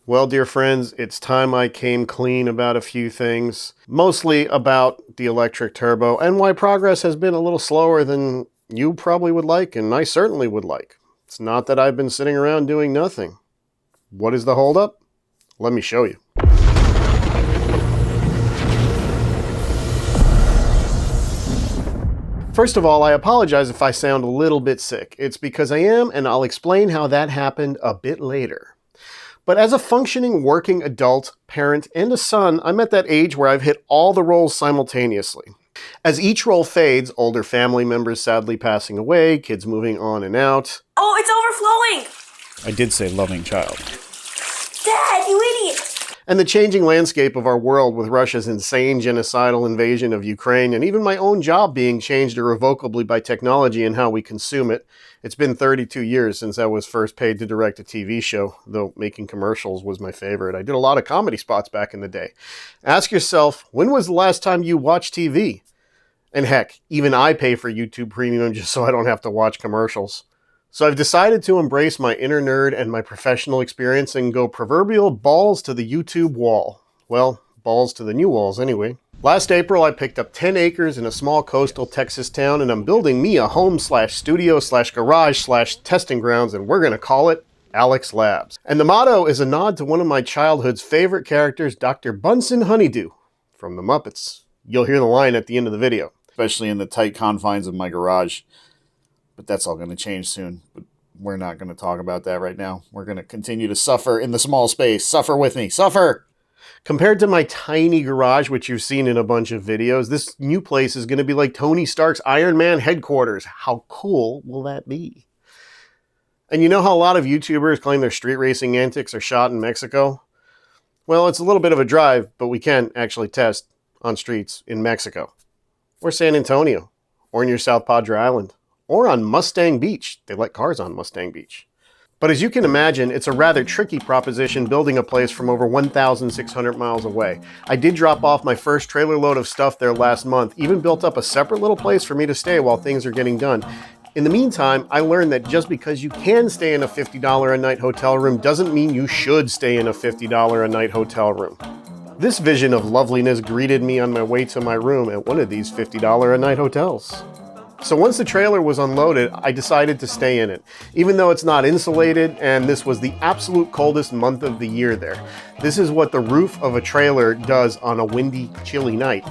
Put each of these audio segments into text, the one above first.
Well, dear friends, it's time I came clean about a few things, mostly about the electric turbo and why progress has been a little slower than you probably would like, and I certainly would like. It's not that I've been sitting around doing nothing. What is the holdup? Let me show you. First of all, I apologize if I sound a little bit sick. It's because I am, and I'll explain how that happened a bit later. But as a functioning working adult, parent, and a son, I'm at that age where I've hit all the roles simultaneously. As each role fades, older family members sadly passing away, kids moving on and out. Oh, it's overflowing! I did say loving child. Dad, you idiot! And the changing landscape of our world with Russia's insane genocidal invasion of Ukraine, and even my own job being changed irrevocably by technology and how we consume it. It's been 32 years since I was first paid to direct a TV show, though making commercials was my favorite. I did a lot of comedy spots back in the day. Ask yourself, when was the last time you watched TV? And heck, even I pay for YouTube Premium just so I don't have to watch commercials. So I've decided to embrace my inner nerd and my professional experience and go proverbial balls to the YouTube wall. Well, balls to the new walls anyway. Last April, I picked up 10 acres in a small coastal Texas town, and I'm building me a home/studio/garage/testing grounds, and we're going to call it Alex Labs. And the motto is a nod to one of my childhood's favorite characters, Dr. Bunsen Honeydew from The Muppets. You'll hear the line at the end of the video. Especially in the tight confines of my garage. But that's all going to change soon. But we're not going to talk about that right now. We're going to continue to suffer in the small space. Suffer with me. Suffer! Compared to my tiny garage, which you've seen in a bunch of videos, this new place is going to be like Tony Stark's Iron Man headquarters. How cool will that be? And you know how a lot of YouTubers claim their street racing antics are shot in Mexico? Well, it's a little bit of a drive, but we can actually test on streets in Mexico. Or San Antonio. Or near South Padre Island. Or on Mustang Beach. They let cars on Mustang Beach. But as you can imagine, it's a rather tricky proposition building a place from over 1,600 miles away. I did drop off my first trailer load of stuff there last month, even built up a separate little place for me to stay while things are getting done. In the meantime, I learned that just because you can stay in a $50 a night hotel room doesn't mean you should stay in a $50 a night hotel room. This vision of loveliness greeted me on my way to my room at one of these $50 a night hotels. So once the trailer was unloaded, I decided to stay in it, even though it's not insulated and this was the absolute coldest month of the year there. This is what the roof of a trailer does on a windy, chilly night.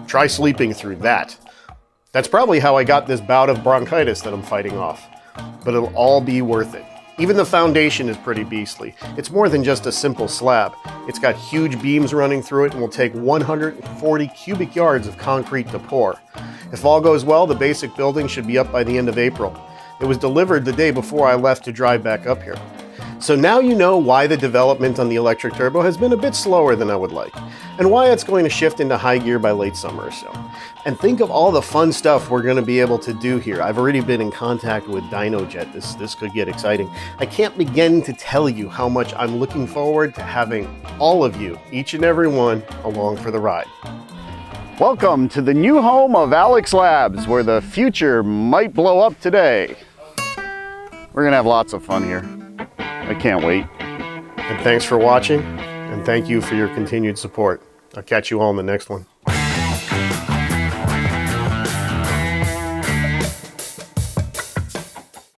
Try sleeping through that. That's probably how I got this bout of bronchitis that I'm fighting off. But it'll all be worth it. Even the foundation is pretty beastly. It's more than just a simple slab. It's got huge beams running through it and will take 140 cubic yards of concrete to pour. If all goes well, the basic building should be up by the end of April. It was delivered the day before I left to drive back up here. So now you know why the development on the electric turbo has been a bit slower than I would like, and why it's going to shift into high gear by late summer or so. And think of all the fun stuff we're going to be able to do here. I've already been in contact with DynoJet. This could get exciting. I can't begin to tell you how much I'm looking forward to having all of you, each and every one, along for the ride. Welcome to the new home of Alex Labs, where the future might blow up today. We're going to have lots of fun here. I can't wait. And thanks for watching, and thank you for your continued support. I'll catch you all in the next one.